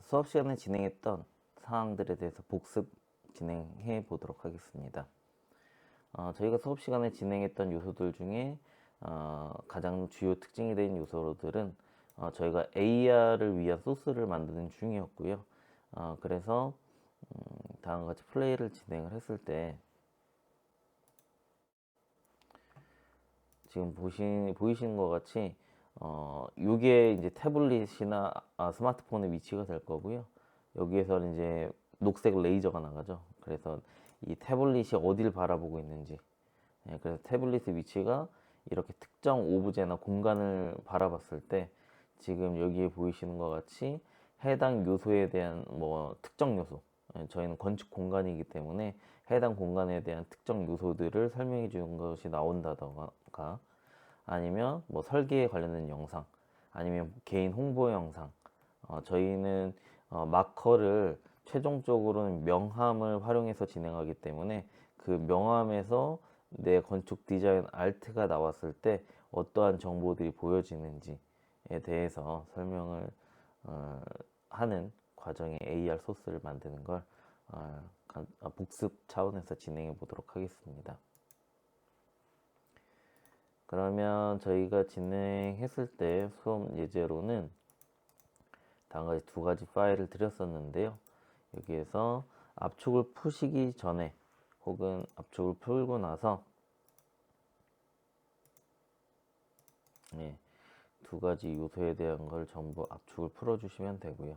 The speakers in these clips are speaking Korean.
수업 시간에 진행했던 사항들에 대해서 복습 진행해 보도록 하겠습니다. 저희가 수업 시간에 진행했던 요소들 중에 가장 주요 특징이 된 요소들은 저희가 AR을 위한 소스를 만드는 중이었고요. 그래서 다음과 같이 플레이를 진행을 했을 때 지금 보이시는 것 같이 요게 이제 태블릿이나 스마트폰의 위치가 될 거고요. 여기에서는 이제 녹색 레이저가 나가죠. 그래서 이 태블릿이 어디를 바라보고 있는지, 그래서 태블릿의 위치가 이렇게 특정 오브제나 공간을 바라봤을 때 지금 여기에 보이시는 것 같이 해당 요소에 대한 뭐 특정 요소, 저희는 건축 공간이기 때문에 해당 공간에 대한 특정 요소들을 설명해 주는 것이 나온다던가, 아니면 뭐 설계에 관련된 영상, 아니면 개인 홍보 영상. 저희는 마커를 최종적으로는 명함을 활용해서 진행하기 때문에 그 명함에서 내 건축 디자인 알트가 나왔을 때 어떠한 정보들이 보여지는지에 대해서 설명을 하는 과정에 AR 소스를 만드는 걸 복습 차원에서 진행해 보도록 하겠습니다. 그러면 저희가 진행했을 때 수업 예제로는 다음과 같이 두 가지 파일을 드렸었는데요. 여기에서 압축을 푸시기 전에 혹은 압축을 풀고 나서 두 가지 요소에 대한 걸 전부 압축을 풀어주시면 되고요.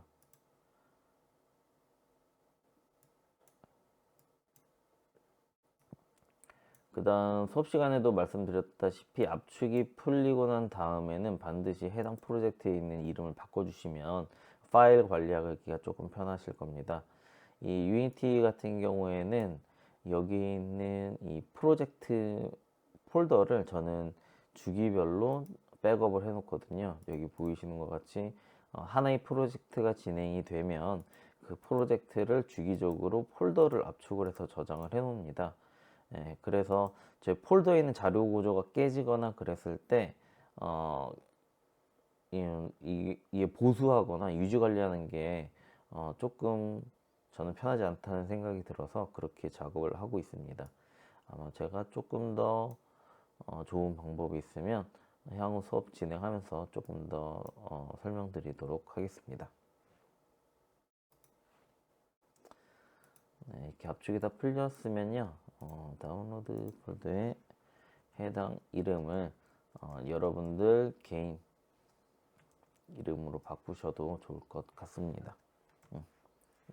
그 다음 수업 시간에도 말씀드렸다시피 압축이 풀리고 난 다음에는 반드시 해당 프로젝트에 있는 이름을 바꿔주시면 파일 관리하기가 조금 편하실 겁니다. 이 유니티 같은 경우에는 여기 있는 이 프로젝트 폴더를 저는 주기별로 백업을 해 놓거든요. 여기 보이시는 것 같이 하나의 프로젝트가 진행이 되면 그 프로젝트를 주기적으로 폴더를 압축을 해서 저장을 해 놓습니다. 그래서 제 폴더에 있는 자료 구조가 깨지거나 그랬을 때 이게 보수하거나 유지 관리하는 게 조금 저는 편하지 않다는 생각이 들어서 그렇게 작업을 하고 있습니다. 아마 제가 조금 더 좋은 방법이 있으면 향후 수업 진행하면서 조금 더 설명드리도록 하겠습니다. 이렇게 압축이 다 풀렸으면요, 다운로드 폴더에 해당 이름을 여러분들 개인 이름으로 바꾸셔도 좋을 것 같습니다.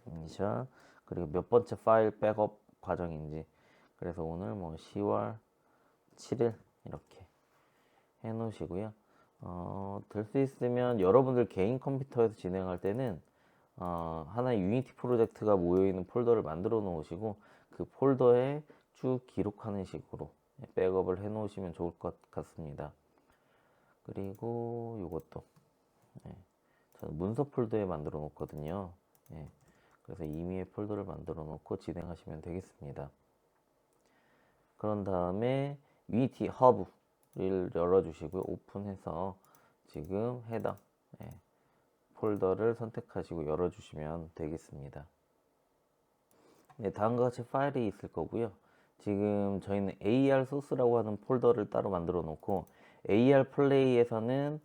이니셜, 그리고 몇 번째 파일 백업 과정인지, 그래서 오늘 뭐 10월 7일 이렇게 해 놓으시고요. 될 수 있으면 여러분들 개인 컴퓨터에서 진행할 때는 하나의 유니티 프로젝트가 모여있는 폴더를 만들어 놓으시고 그 폴더에 쭉 기록하는 식으로 백업을 해 놓으시면 좋을 것 같습니다. 그리고 이것도 저는 문서 폴더에 만들어 놓거든요. 그래서 임의의 폴더를 만들어 놓고 진행하시면 되겠습니다. 그런 다음에 유니티 허브를 열어주시고요. 오픈해서 지금 해당 폴더를 선택하시고 열어주시면 되겠습니다. 다음과 같이 파일이 있을 거고요. 지금 저희는 AR 소스라고 하는 폴더를 따로 만들어 놓고 AR 플레이에서는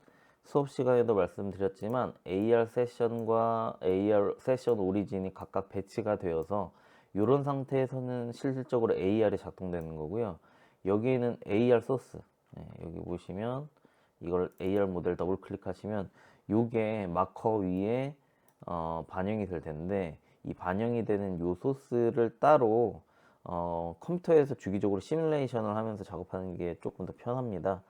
수업 시간에도 말씀드렸지만 AR 세션과 AR 세션 오리진이 각각 배치가 되어서 이런 상태에서는 실질적으로 AR이 작동되는 거고요. 여기에는 AR 소스, 여기 보시면 이걸 AR 모델 더블 클릭하시면 이게 마커 위에 반영이 될 텐데 이 반영이 되는 요 소스를 따로 컴퓨터에서 주기적으로 시뮬레이션을 하면서 작업하는 게 조금 더 편합니다.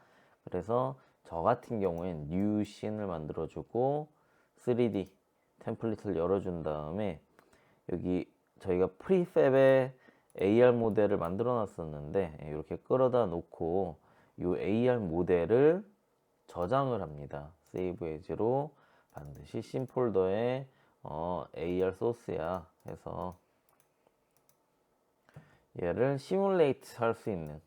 그래서 저 같은 경우엔 new 씬을 만들어주고 3D 템플릿을 열어준 다음에 여기 저희가 프리팹에 AR 모델을 만들어 놨었는데 이렇게 끌어다 놓고 이 AR 모델을 저장을 합니다. 세이브 에즈로 반드시 씬 폴더에 AR 소스야 해서 얘를 시뮬레이트 할 수 있는,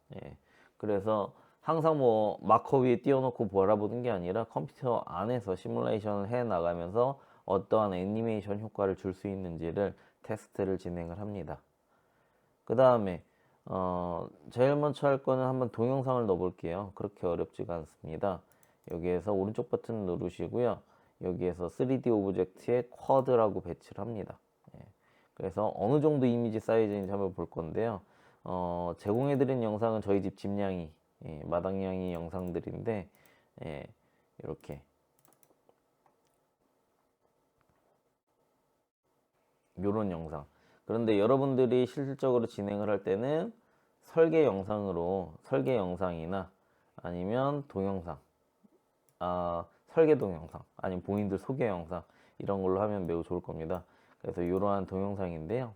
그래서 항상 뭐 마커 위에 띄워놓고 바라보는 게 아니라 컴퓨터 안에서 시뮬레이션을 해 나가면서 어떠한 애니메이션 효과를 줄 수 있는지를 테스트를 진행을 합니다. 그 다음에 제일 먼저 할 거는 한번 동영상을 넣어 볼게요. 그렇게 어렵지가 않습니다. 여기에서 오른쪽 버튼 누르시고요. 여기에서 3D 오브젝트에 쿼드라고 배치를 합니다. 예. 그래서 어느 정도 이미지 사이즈인지 한번 볼 건데요. 제공해드린 영상은 저희 집 집냥이, 마당냥이 영상들인데, 이렇게 요런 영상. 그런데 여러분들이 실질적으로 진행을 할 때는 설계 영상이나 아니면 동영상, 설계 동영상, 아니면 본인들 소개 영상 이런 걸로 하면 매우 좋을 겁니다. 그래서 이러한 동영상인데요.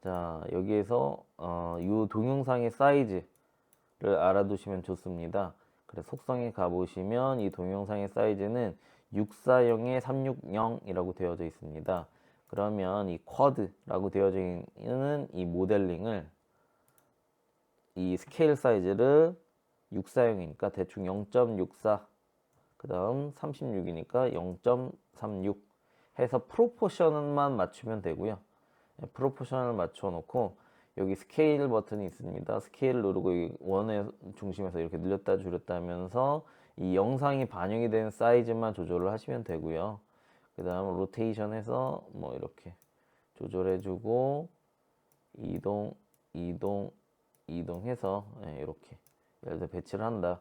자, 여기에서 이 동영상의 사이즈를 알아두시면 좋습니다. 그래서 속성에 가보시면 이 동영상의 사이즈는 640에 360이라고 되어져 있습니다. 그러면 이 쿼드라고 되어져 있는 이 모델링을 이 스케일 사이즈를 640이니까 대충 0.64, 그 다음 36이니까 0.36 해서 프로포션만 맞추면 되고요. 프로포션을 맞춰 놓고 여기 스케일 버튼이 있습니다. 스케일 누르고 이 원의 중심에서 이렇게 늘렸다 줄였다 하면서 이 영상이 반영이 된 사이즈만 조절을 하시면 되고요. 그 다음 로테이션해서 뭐 이렇게 조절해주고 이동해서 이렇게 예를 들어 배치를 한다.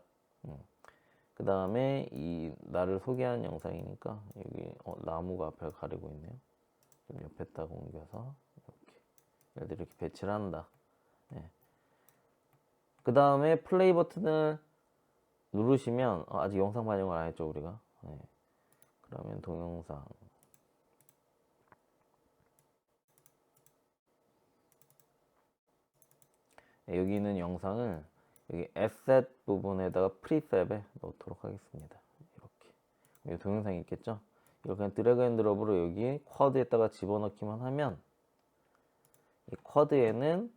그 다음에 이 나를 소개하는 영상이니까 여기 나무가 앞을 가리고 있네요. 좀 옆에다가 옮겨서 이렇게 예를 들어 이렇게 배치를 한다. 그 다음에 플레이 버튼을 누르시면 아직 영상 반영을 안 했죠 우리가. 그러면 동영상 여기 있는 영상을 여기 에셋 부분에다가 프리셉에 넣도록 하겠습니다. 이렇게 여기 동영상이 있겠죠? 이걸 그냥 드래그 앤 드롭으로 여기 쿼드에다가 집어넣기만 하면 이 쿼드에는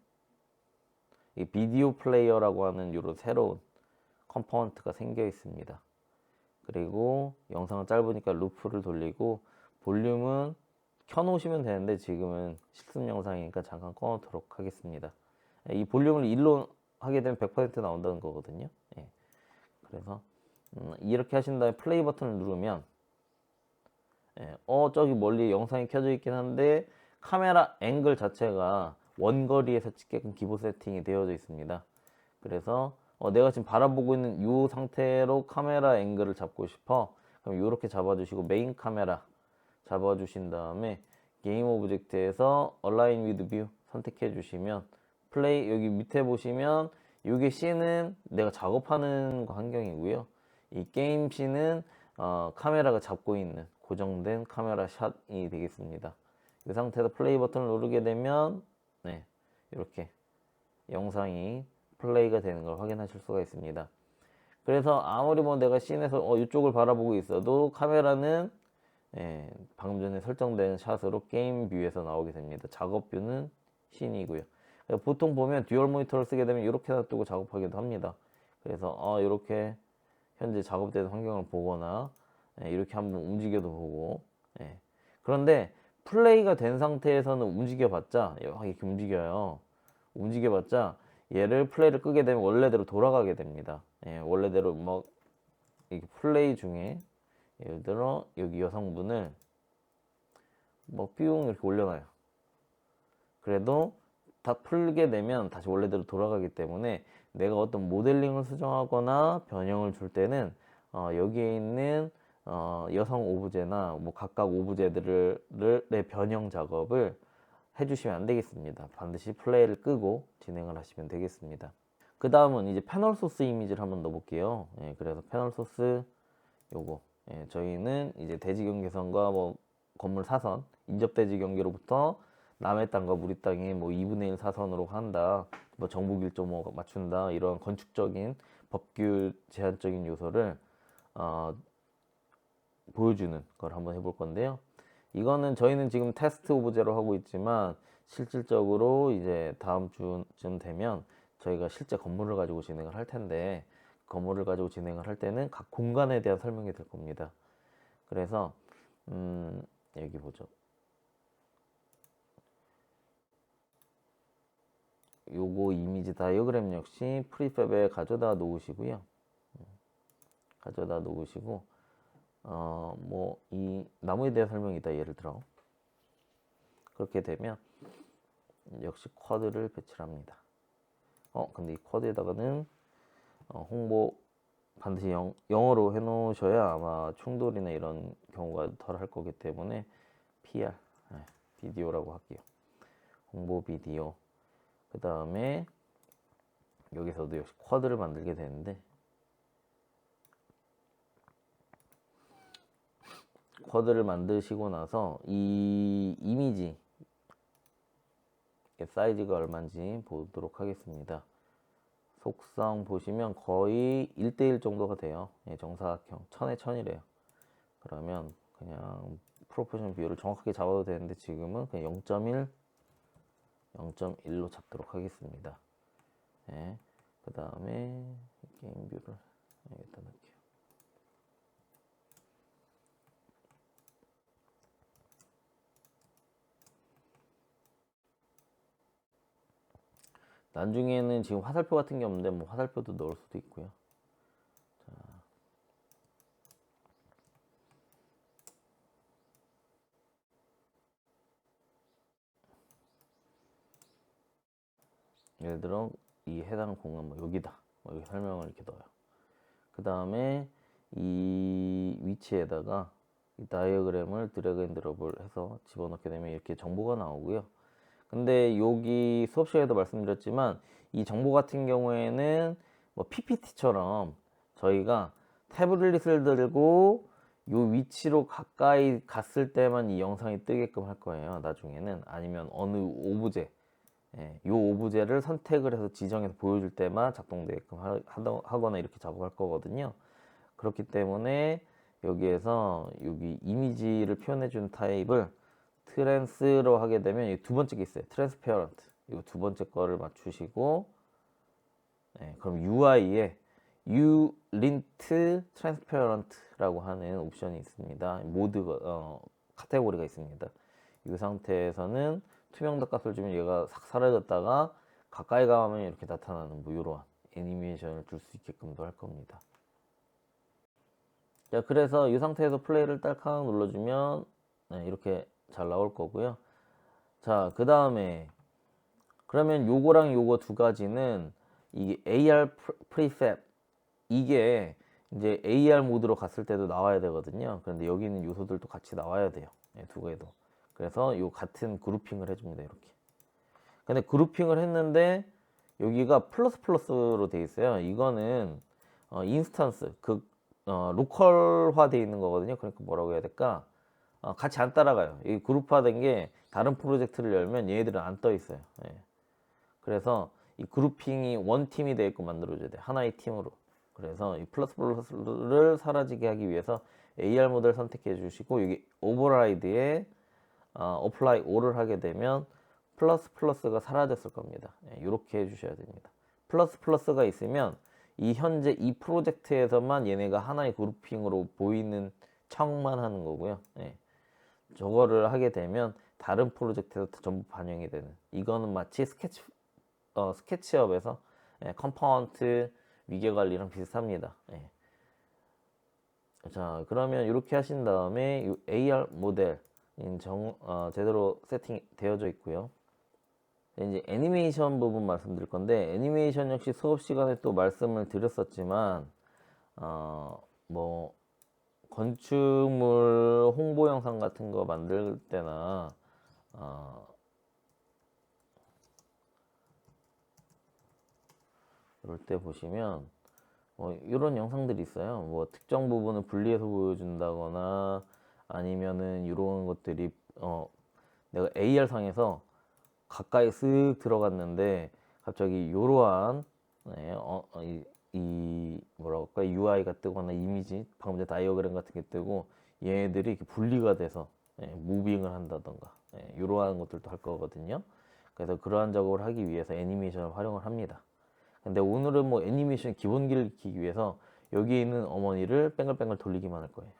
이 비디오 플레이어라고 하는 이런 새로운 컴포넌트가 생겨 있습니다. 그리고 영상은 짧으니까 루프를 돌리고 볼륨은 켜놓으시면 되는데 지금은 실습 영상이니까 잠깐 꺼놓도록 하겠습니다. 이 볼륨을 1로 하게 되면 100% 나온다는 거거든요. 그래서 이렇게 하신 다음에 플레이 버튼을 누르면 저기 멀리 영상이 켜져 있긴 한데 카메라 앵글 자체가 원거리에서 찍게끔 기본 세팅이 되어져 있습니다. 그래서 내가 지금 바라보고 있는 이 상태로 카메라 앵글을 잡고 싶어. 그럼 이렇게 잡아주시고 메인 카메라 잡아주신 다음에 게임 오브젝트에서 Align with View 선택해 주시면 플레이 여기 밑에 보시면 이게 씬은 내가 작업하는 환경이고요. 이 게임 씬은 카메라가 잡고 있는 고정된 카메라 샷이 되겠습니다. 이 상태에서 플레이 버튼을 누르게 되면 이렇게 영상이 플레이가 되는 걸 확인하실 수가 있습니다. 그래서 아무리 뭐 내가 씬에서 이쪽을 바라보고 있어도 카메라는 방금 전에 설정된 샷으로 게임 뷰에서 나오게 됩니다. 작업 뷰는 씬이고요. 보통 보면 듀얼 모니터를 쓰게 되면 이렇게 놔두고 작업하기도 합니다. 그래서 이렇게 현재 작업되는 환경을 보거나 이렇게 한번 움직여도 보고 그런데 플레이가 된 상태에서는 움직여봤자 이렇게 움직여요. 움직여봤자 얘를 플레이를 끄게 되면 원래대로 돌아가게 됩니다. 원래대로 뭐 이렇게 플레이 중에 예를 들어 여기 여성분을 뭐 뿅 이렇게 올려놔요. 그래도 다 풀게 되면 다시 원래대로 돌아가기 때문에 내가 어떤 모델링을 수정하거나 변형을 줄 때는 여기에 있는 여성 오브제나 뭐 각각 오브제들의 변형 작업을 해주시면 안 되겠습니다. 반드시 플레이를 끄고 진행을 하시면 되겠습니다. 그 다음은 이제 패널 소스 이미지를 한번 넣어볼게요. 그래서 패널 소스 요거 저희는 이제 대지 경계선과 뭐 건물 사선 인접 대지 경계로부터 남의 땅과 우리 땅이 뭐 2분의 1 사선으로 한다, 뭐 정부 길조 뭐 맞춘다, 이런 건축적인 법규 제한적인 요소를 보여주는 걸 한번 해볼 건데요. 이거는 저희는 지금 테스트 오브제로 하고 있지만 실질적으로 이제 다음 주쯤 되면 저희가 실제 건물을 가지고 진행을 할 텐데 건물을 가지고 진행을 할 때는 각 공간에 대한 설명이 될 겁니다. 그래서 여기 보죠. 요거 이미지 다이어그램 역시 프리팹에 가져다 놓으시고요. 가져다 놓으시고 뭐 이 나무에 대한 설명이다, 예를 들어. 그렇게 되면 역시 쿼드를 배치합니다. 근데 이 쿼드에다가는 홍보 반드시 영어로 해놓으셔야 아마 충돌이나 이런 경우가 덜 할 거기 때문에 PR, 비디오라고 할게요. 홍보 비디오. 그 다음에 여기서도 역시 쿼드를 만들게 되는데, 쿼드를 만드시고 나서 이 이미지 사이즈가 얼마인지 보도록 하겠습니다. 속성 보시면 거의 1대1 정도가 돼요. 정사각형 1000에 1000이래요. 그러면 그냥 프로포션 비율을 정확하게 잡아도 되는데 지금은 그냥 0.1, 0.1로 잡도록 하겠습니다. 그 다음에 게임 뷰를 여기다 넣을게요. 나중에는 지금 화살표 같은 게 없는데 뭐 화살표도 넣을 수도 있고요. 자. 예를 들어 이 해당 공간 뭐 여기다, 뭐 여기 설명을 이렇게 넣어요. 그 다음에 이 위치에다가 이 다이어그램을 드래그 앤 드롭을 해서 집어넣게 되면 이렇게 정보가 나오고요. 근데 여기 수업 시간에도 말씀드렸지만 이 정보 같은 경우에는 뭐 PPT처럼 저희가 태블릿을 들고 요 위치로 가까이 갔을 때만 이 영상이 뜨게끔 할 거예요. 나중에는. 아니면 어느 오브제, 요 오브제를 선택을 해서 지정해서 보여줄 때만 작동되게끔 하거나 이렇게 작업할 거거든요. 그렇기 때문에 여기에서 여기 이미지를 표현해주는 타입을 트랜스로 하게 되면 이 두 번째 게 있어요. 트랜스페어런트. 이거 두 번째 거를 맞추시고, 그럼 UI에 ULint Transparent라고 하는 옵션이 있습니다. 모드가 카테고리가 있습니다. 이 상태에서는 투명도 값을 주면 얘가 싹 사라졌다가 가까이 가면 이렇게 나타나는 뭐 이러한 애니메이션을 줄 수 있게끔도 할 겁니다. 자, 그래서 이 상태에서 플레이를 딸칵 눌러주면 이렇게 잘 나올 거고요. 자, 그 다음에 그러면 요거랑 요거 두 가지는 이게 AR 프리팹, 이게 이제 AR 모드로 갔을 때도 나와야 되거든요. 그런데 여기 있는 요소들도 같이 나와야 돼요. 두 개도. 그래서 요 같은 그룹핑을 해줍니다. 이렇게. 근데 그룹핑을 했는데 여기가 플러스 플러스로 돼 있어요. 이거는 인스턴스, 로컬화 돼 있는 거거든요. 그러니까 뭐라고 해야 될까? 같이 안 따라가요. 이 그룹화된 게 다른 프로젝트를 열면 얘네들은 안 떠 있어요. 그래서 이 그룹핑이 원 팀이 되게끔 만들어줘야 돼. 하나의 팀으로. 그래서 이 플러스 플러스를 사라지게 하기 위해서 AR 모드를 선택해 주시고 여기 오버라이드에 어플라이 all을 하게 되면 플러스 플러스가 사라졌을 겁니다. 이렇게 해주셔야 됩니다. 플러스 플러스가 있으면 이 현재 이 프로젝트에서만 얘네가 하나의 그룹핑으로 보이는 척만 하는 거고요. 저거를 하게 되면 다른 프로젝트에서 전부 반영이 되는, 이거는 마치 스케치업에서 컴포넌트 위계 관리랑 비슷합니다. 자, 그러면 이렇게 하신 다음에 이 AR 모델 제대로 세팅이 되어져 있고요. 이제 애니메이션 부분 말씀드릴 건데, 애니메이션 역시 수업 시간에 또 말씀을 드렸었지만 뭐 건축물 홍보 영상 같은 거 만들 때나 이럴 때 보시면 이런 영상들이 있어요. 뭐 특정 부분을 분리해서 보여준다거나 아니면은 이런 것들이 내가 AR 상에서 가까이 쓱 들어갔는데 갑자기 이러한 이 뭐라고 할까, UI가 뜨거나 이미지, 방금 전에 다이어그램 같은 게 뜨고 얘네들이 이렇게 분리가 돼서 무빙을 한다던가 이러한 것들도 할 거거든요. 그래서 그러한 작업을 하기 위해서 애니메이션을 활용을 합니다. 근데 오늘은 뭐 애니메이션 기본기를 익히기 위해서 여기에 있는 어머니를 뺑글뺑글 돌리기만 할 거예요.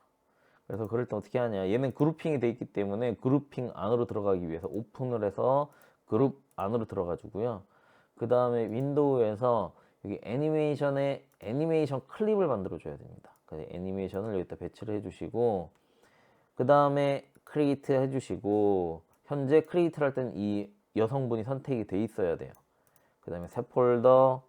그래서 그럴 때 어떻게 하냐. 얘는 그룹핑이 돼 있기 때문에 그룹핑 안으로 들어가기 위해서 오픈을 해서 그룹 안으로 들어가 주고요. 그 다음에 윈도우에서 여기 애니메이션 클립을 만들어 줘야 됩니다. 그래서 애니메이션을 여기다 배치를 해 주시고, 그 다음에 크리에이트 해 주시고, 현재 크리에이트를 할 때는 이 여성분이 선택이 돼 있어야 돼요. 그 다음에 새 폴더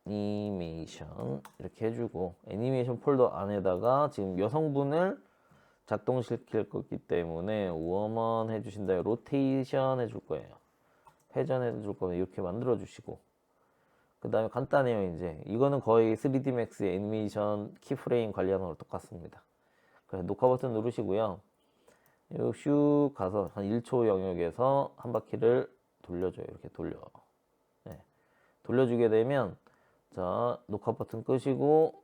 애니메이션 이렇게 해주고, 애니메이션 폴더 안에다가 지금 여성분을 작동시킬 거기 때문에 워먼 해주신 다음에 로테이션 해줄 거예요. 회전해 줄 거면 이렇게 만들어 주시고, 그 다음에 간단해요. 이제 이거는 거의 3D Max의 애니메이션 키프레임 관리하는 거랑 똑같습니다. 그래서 녹화 버튼 누르시고요. 슉 가서 한 1초 영역에서 한 바퀴를 돌려줘요. 이렇게 돌려. 네. 돌려주게 되면, 자, 녹화 버튼 끄시고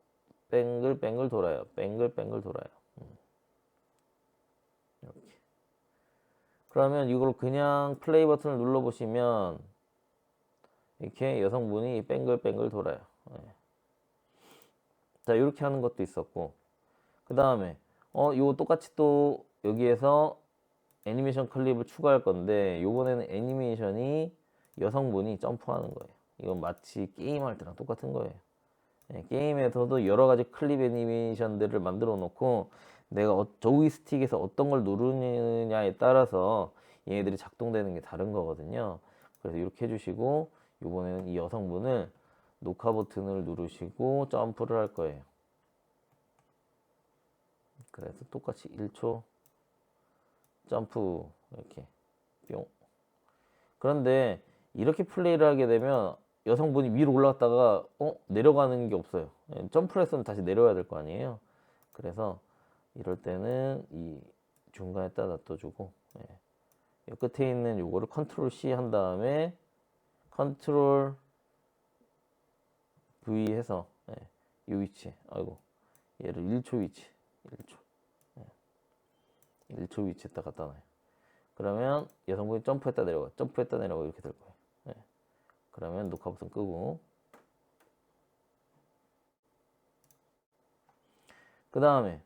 뱅글뱅글 돌아요. 뱅글뱅글 돌아요. 이렇게. 그러면 이걸 그냥 플레이 버튼을 눌러 보시면 이렇게 여성분이 뱅글뱅글 돌아요. 네. 자, 이렇게 하는 것도 있었고, 그 다음에 이거 똑같이 또 여기에서 애니메이션 클립을 추가할 건데, 요번에는 애니메이션이 여성분이 점프하는 거예요. 이건 마치 게임할 때랑 똑같은 거예요. 네, 게임에서도 여러 가지 클립 애니메이션들을 만들어 놓고, 내가 조이스틱에서 어떤 걸 누르느냐에 따라서 얘네들이 작동되는 게 다른 거거든요. 그래서 이렇게 해주시고, 이번에는 이 여성분을 녹화 버튼을 누르시고 점프를 할 거예요. 그래서 똑같이 1초 점프 이렇게 뿅. 그런데 이렇게 플레이를 하게 되면 여성분이 위로 올라갔다가 내려가는 게 없어요. 점프를 했으면 다시 내려야 될 거 아니에요. 그래서 이럴 때는 이 중간에다 놔둬주고, 이 끝에 있는 요거를 컨트롤 C 한 다음에 컨트롤 V 해서 이 위치, 아이고, 얘를 1초 위치, 1초 1초 위치에다 갖다 놔요. 그러면 여성분이 점프했다 내려가, 점프했다 내려가 이렇게 될 거예요. 그러면 녹화 버튼 끄고, 그 다음에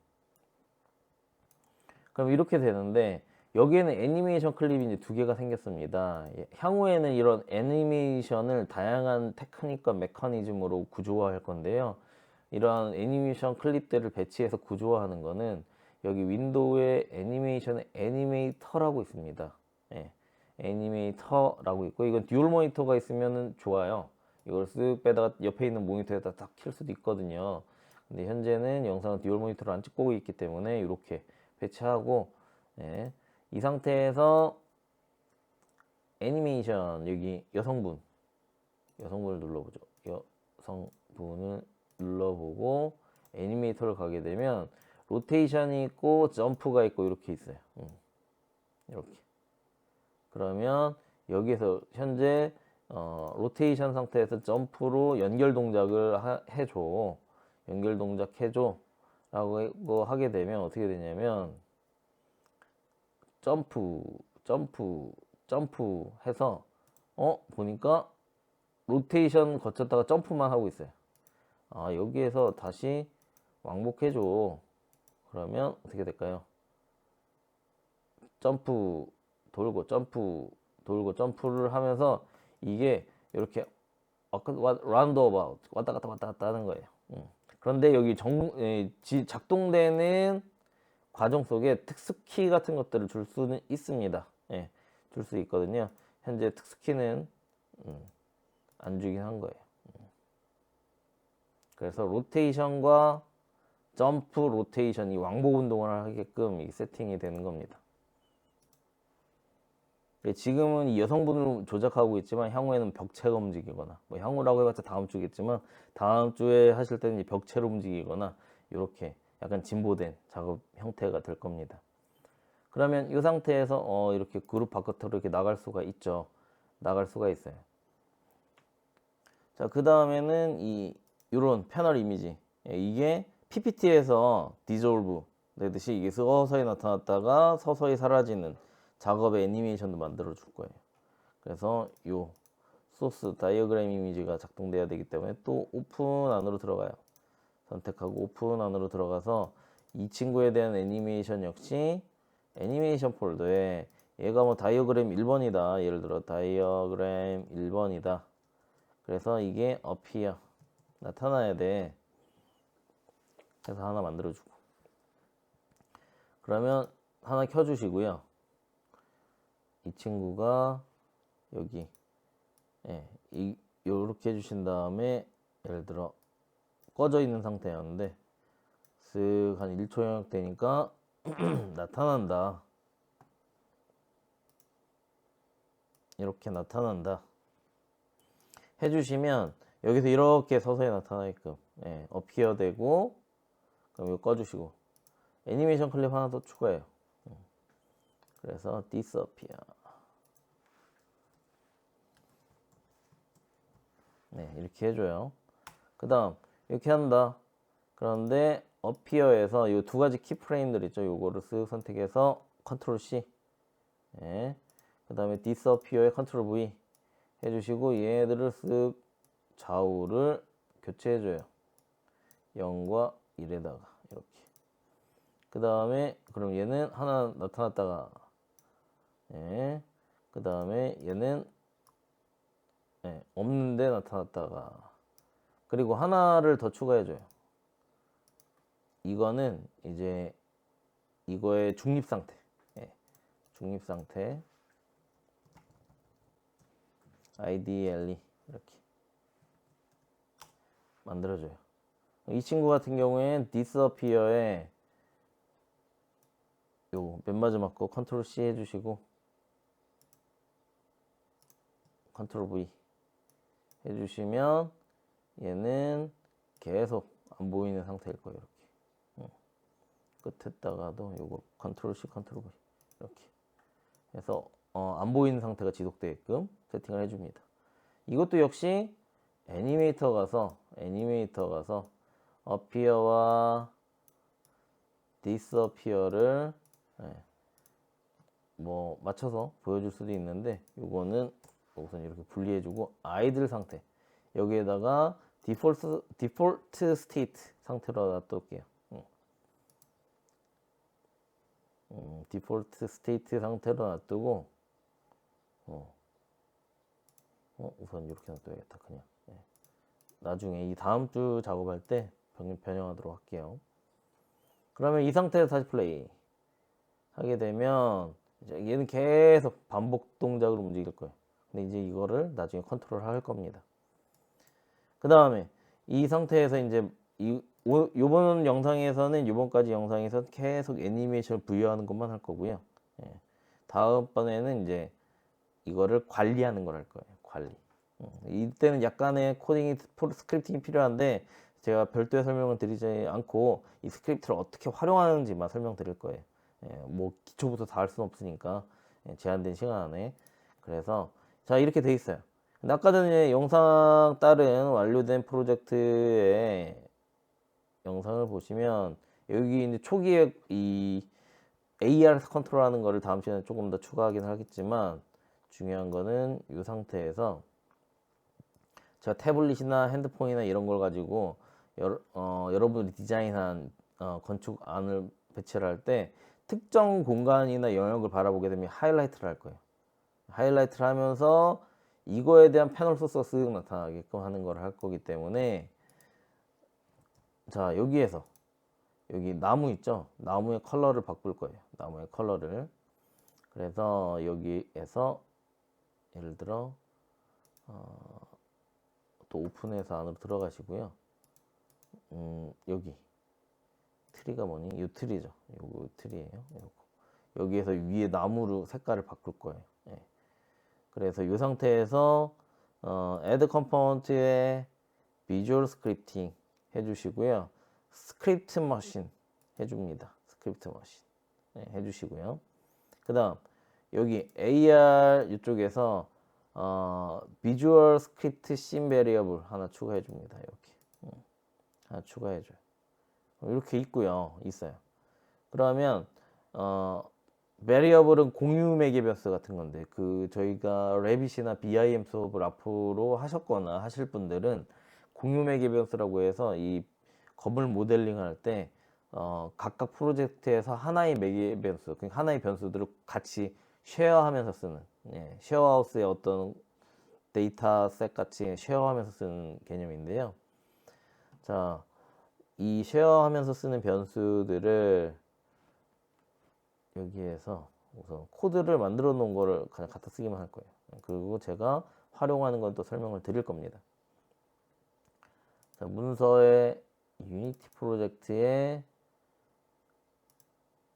그럼 이렇게 되는데, 여기에는 애니메이션 클립이 이제 두 개가 생겼습니다. 향후에는 이런 애니메이션을 다양한 테크닉과 메커니즘으로 구조화할 건데요. 이런 애니메이션 클립들을 배치해서 구조화하는 거는 여기 윈도우에 애니메이션의 애니메이터라고 있습니다. 예, 애니메이터라고 있고, 이건 듀얼 모니터가 있으면 좋아요. 이걸 쓱 빼다가 옆에 있는 모니터에다 딱 킬 수도 있거든요. 근데 현재는 영상은 듀얼 모니터를 안 찍고 있기 때문에 이렇게 배치하고, 예, 이 상태에서 애니메이션 여기 여성분을 눌러보죠. 여성분을 눌러보고 애니메이터를 가게 되면 로테이션이 있고 점프가 있고 이렇게 있어요. 이렇게. 그러면 여기에서 현재 로테이션 상태에서 점프로 연결 동작을 해줘. 연결 동작 해줘. 라고 하게 되면 어떻게 되냐면, 점프 해서 보니까 로테이션 거쳤다가 점프만 하고 있어요. 아, 여기에서 다시 왕복해줘. 그러면 어떻게 될까요? 점프 돌고 점프 돌고 점프를 하면서 이게 이렇게 라운드어바웃 왔다 갔다 하는 거예요. 그런데 여기 작동되는 과정 속에 특수키 같은 것들을 줄 수는 있습니다. 예, 줄 수 있거든요. 현재 특수키는 안 주긴 한 거예요. 그래서 로테이션과 점프 로테이션이 왕복 운동을 하게끔 세팅이 되는 겁니다. 지금은 이 여성분을 조작하고 있지만 향후에는 벽체가 움직이거나, 뭐 향후라고 해봤자 다음 주겠지만 다음 주에 하실 때는 이 벽체로 움직이거나 이렇게 약간 진보된 작업 형태가 될 겁니다. 그러면 이 상태에서 이렇게 그룹 바깥으로 이렇게 나갈 수가 있죠. 나갈 수가 있어요. 자, 그 다음에는 이런 패널 이미지, 이게 PPT에서 디졸브 되듯이 이게 서서히 나타났다가 서서히 사라지는 작업의 애니메이션도 만들어 줄 거예요. 그래서 요 소스 다이어그램 이미지가 작동돼야 되기 때문에 또 오픈 안으로 들어가요. 선택하고 오픈 안으로 들어가서 이 친구에 대한 애니메이션 역시 애니메이션 폴더에 얘가 뭐 다이어그램 1번이다. 예를 들어 다이어그램 1번이다. 그래서 이게 appear 나타나야 돼. 그래서 하나 만들어주고 그러면 하나 켜주시고요. 이 친구가 여기 요렇게 해주신 다음에 예를 들어 꺼져 있는 상태였는데 쓱 한 1초 영역 되니까 나타난다. 이렇게 나타난다. 해주시면 여기서 이렇게 서서히 나타나게끔 어피어 되고 그럼 이거 꺼주시고 애니메이션 클립 하나 더 추가해요. 그래서 disappear 이렇게 해줘요. 그 다음 이렇게 한다. 그런데 appear에서 이 두 가지 키프레임들 있죠. 요거를 쓱 선택해서 컨트롤 C 그 다음에 disappear에 컨트롤 V 해주시고 얘들을 쓱 좌우를 교체해줘요. 0과 1에다가 이렇게. 그 다음에 그럼 얘는 하나 나타났다가 그 다음에 얘는 없는데 나타났다가 그리고 하나를 더 추가해줘요. 이거는 이제 이거의 중립상태 중립상태 IDLE 이렇게 만들어줘요. 이 친구 같은 경우엔 disappear에 요 맨 마지막 거 컨트롤 C 해주시고 컨트롤 V 해주시면 얘는 계속 안 보이는 상태일 거예요. 이렇게 끝에다가도 요거 컨트롤 C 컨트롤 V 이렇게 해서 안 보이는 상태가 지속되게끔 세팅을 해줍니다. 이것도 역시 애니메이터 가서 appear와 disappear를 뭐 맞춰서 보여줄 수도 있는데 요거는 우선 이렇게 분리해주고 아이들 상태 여기에다가 디폴트 스테이트 상태로 놔둘게요. 디폴트 스테이트 상태로 놔두고 우선 이렇게 놔둬야겠다. 그냥 나중에 이 다음 주 작업할 때 변형하도록 할게요. 그러면 이 상태에서 다시 플레이 하게 되면 이제 얘는 계속 반복 동작으로 움직일 거예요. 근데 이제 이거를 나중에 컨트롤 할 겁니다. 그 다음에 이 상태에서 이제 요번 영상에서는 요번까지 영상에서 계속 애니메이션을 부여하는 것만 할 거고요. 다음번에는 이제 이거를 관리하는 걸 할 거예요. 관리. 이때는 약간의 코딩이 스크립팅이 필요한데 제가 별도의 설명을 드리지 않고 이 스크립트를 어떻게 활용하는지만 설명드릴 거예요. 뭐 기초부터 다 할 수는 없으니까 제한된 시간 안에. 그래서 자 이렇게 돼 있어요. 근데 아까 전에 영상 따른 완료된 프로젝트의 영상을 보시면 여기 이제 초기에 이 AR 컨트롤하는 거를 다음 시간에 조금 더 추가하긴 하겠지만 중요한 거는 이 상태에서 제가 태블릿이나 핸드폰이나 이런 걸 가지고 여러분이 디자인한 건축안을 배치를 할 때 특정 공간이나 영역을 바라보게 되면 하이라이트를 할 거예요. 하이라이트를 하면서 이거에 대한 패널 소스가 쓱 나타나게끔 하는 걸 할 거기 때문에 자 여기에서 여기 나무 있죠? 나무의 컬러를 바꿀 거예요. 나무의 컬러를. 그래서 여기에서 예를 들어 또 오픈해서 안으로 들어가시고요. 여기 트리가 뭐니? 이 트리죠. 요거 트리예요. 요거. 여기에서 위에 나무로 색깔을 바꿀 거예요. 그래서 이 상태에서 add component에 visual scripting 해주시고요. 스크립트 머신 해줍니다. 스크립트 머신 해주시고요. 그 다음 여기 AR 이쪽에서 비주얼 스크립트 씬 베리어블 하나 추가해 줍니다. 이렇게 하나 추가해 줘요. 이렇게 있어요. 그러면 베리어블은 공유 매개 변수 같은 건데 그 저희가 레빗이나 BIM 수업을 앞으로 하셨거나 하실 분들은 공유 매개 변수라고 해서 이 건물 모델링 할 때 각각 프로젝트에서 하나의 매개 변수, 그러니까 하나의 변수들을 같이 쉐어하면서 쓰는, 쉐어하우스의 어떤 데이터셋 같이 쉐어하면서 쓰는 개념인데요. 자, 이 쉐어하면서 쓰는 변수들을 여기에서 우선 코드를 만들어 놓은 거를 그냥 갖다 쓰기만 할 거예요. 그리고 제가 활용하는 건 또 설명을 드릴 겁니다. 자, 문서의 유니티 프로젝트의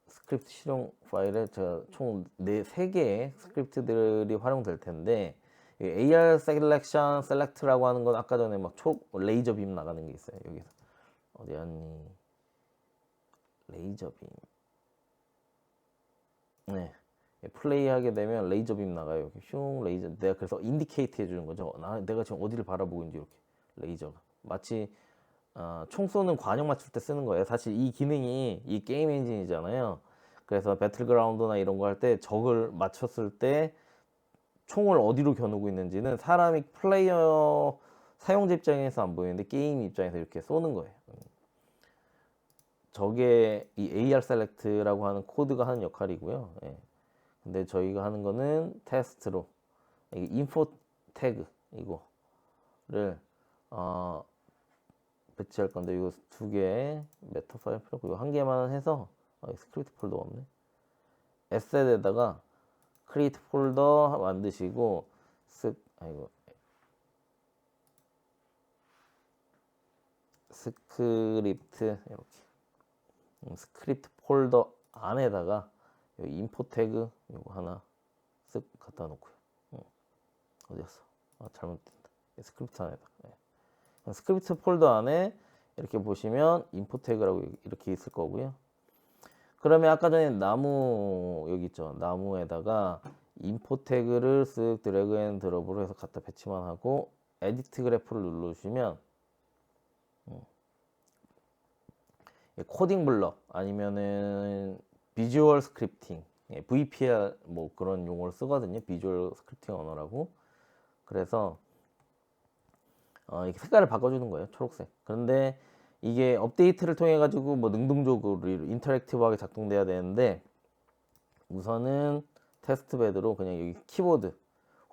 스크립트 실용 파일에 제가 총 3개의 스크립트들이 활용될 텐데, AR Selection Select라고 하는 건 아까 전에 막 레이저 빔 나가는 게 있어요. 여기서 어디 갔니? 레이저 빔. 네, 플레이 하게 되면 레이저 빔 나가요. 이렇게 슝 레이저. 내가 그래서 인디케이트 해주는 거죠. 내가 지금 어디를 바라보고 있는지. 이렇게 레이저가 마치 총 쏘는 관역 맞출 때 쓰는 거예요. 사실 이 기능이 이 게임 엔진이잖아요. 그래서 배틀그라운드나 이런 거 할 때 적을 맞췄을 때 총을 어디로 겨누고 있는지는 사람이 플레이어 사용자 입장에서 안 보이는데 게임 입장에서 이렇게 쏘는 거예요. 저게 이 AR 셀렉트라고 하는 코드가 하는 역할이고요. 근데 저희가 하는 거는 테스트로 인포 태그 이거를 배치할 건데, 이거 2개 메타 파일 필요 없고, 이거 1개만 해서 스크립트 폴더가 없네. 에셋에다가 크리에이트 폴더 만드시고 스크립트 이렇게 스크립트 폴더 안에다가 여기 인포 태그 이거 하나 쓱 갖다 놓고요. 어디였어? 잘못됐다. 스크립트 안에다가. 스크립트 폴더 안에 이렇게 보시면 인포 태그라고 이렇게 있을 거고요. 그러면 아까 전에 나무 여기 있죠. 나무에다가 인포 태그를 쓱 드래그 앤 드롭으로 해서 갖다 배치만 하고 에디트 그래프를 누르시면 코딩 블럭 아니면은 비주얼 스크립팅, VPR 뭐 그런 용어를 쓰거든요. 비주얼 스크립팅 언어라고. 그래서 이렇게 색깔을 바꿔주는 거예요. 초록색. 그런데 이게 업데이트를 통해 가지고 뭐 능동적으로 인터랙티브하게 작동돼야 되는데, 우선은 테스트베드로 그냥 여기 키보드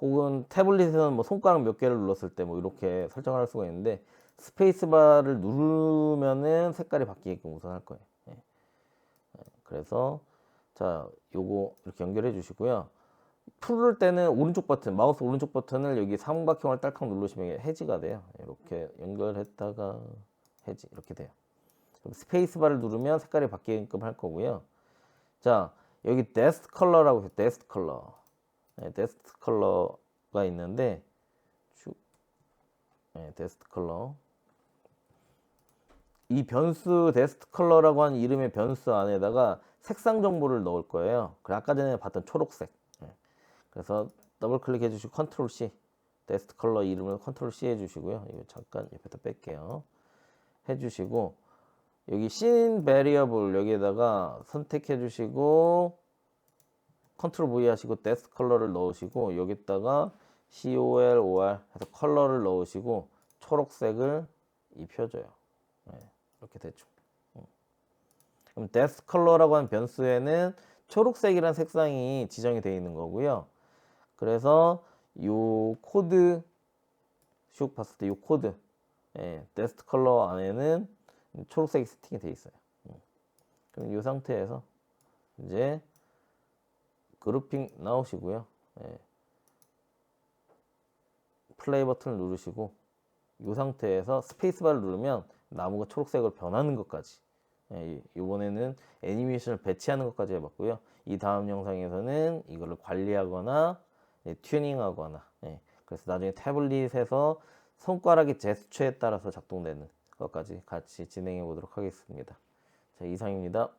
혹은 태블릿에서는 뭐 손가락 몇 개를 눌렀을 때 뭐 이렇게 설정을 할 수가 있는데, 스페이스바를 누르면은 색깔이 바뀌게끔 우선 할 거예요. 그래서 자, 요거 이렇게 연결해 주시고요. 풀을 때는 오른쪽 버튼, 마우스 오른쪽 버튼을 여기 삼각형을 딸깍 누르시면 해지가 돼요. 이렇게 연결했다가 해지 이렇게 돼요. 그럼 스페이스바를 누르면 색깔이 바뀌게끔 할 거고요. 자, 여기 데스트 컬러라고 해서 데스트 컬러, 데스트 컬러가 있는데 데스트 컬러, 이 변수 데스트 컬러라고 하는 이름의 변수 안에다가 색상 정보를 넣을 거예요. 그래, 아까 전에 봤던 초록색. 그래서 더블 클릭해 주시고 컨트롤 C, 데스트 컬러 이름을 컨트롤 C 해주시고요. 이거 잠깐 옆에다 뺄게요. 해주시고 여기 씬 베리어블 여기에다가 선택해 주시고 컨트롤 V 하시고 데스트 컬러를 넣으시고 여기다가 COLOR 해서 컬러를 넣으시고 초록색을 입혀줘요. 이렇게 되죠. 그럼 데스트 컬러라고 하는 변수에는 초록색이라는 색상이 지정이 되어 있는 거고요. 그래서 요 코드 슉 봤을 때 요 코드 데스트 컬러 안에는 초록색이 세팅이 되어 있어요. 그럼 이 상태에서 이제 그룹핑 나오시고요. 플레이 버튼을 누르시고 이 상태에서 스페이스바를 누르면 나무가 초록색으로 변하는 것까지, 이번에는 애니메이션을 배치하는 것까지 해봤고요. 이 다음 영상에서는 이거를 관리하거나 튜닝하거나, 그래서 나중에 태블릿에서 손가락의 제스처에 따라서 작동되는 것까지 같이 진행해 보도록 하겠습니다. 자, 이상입니다.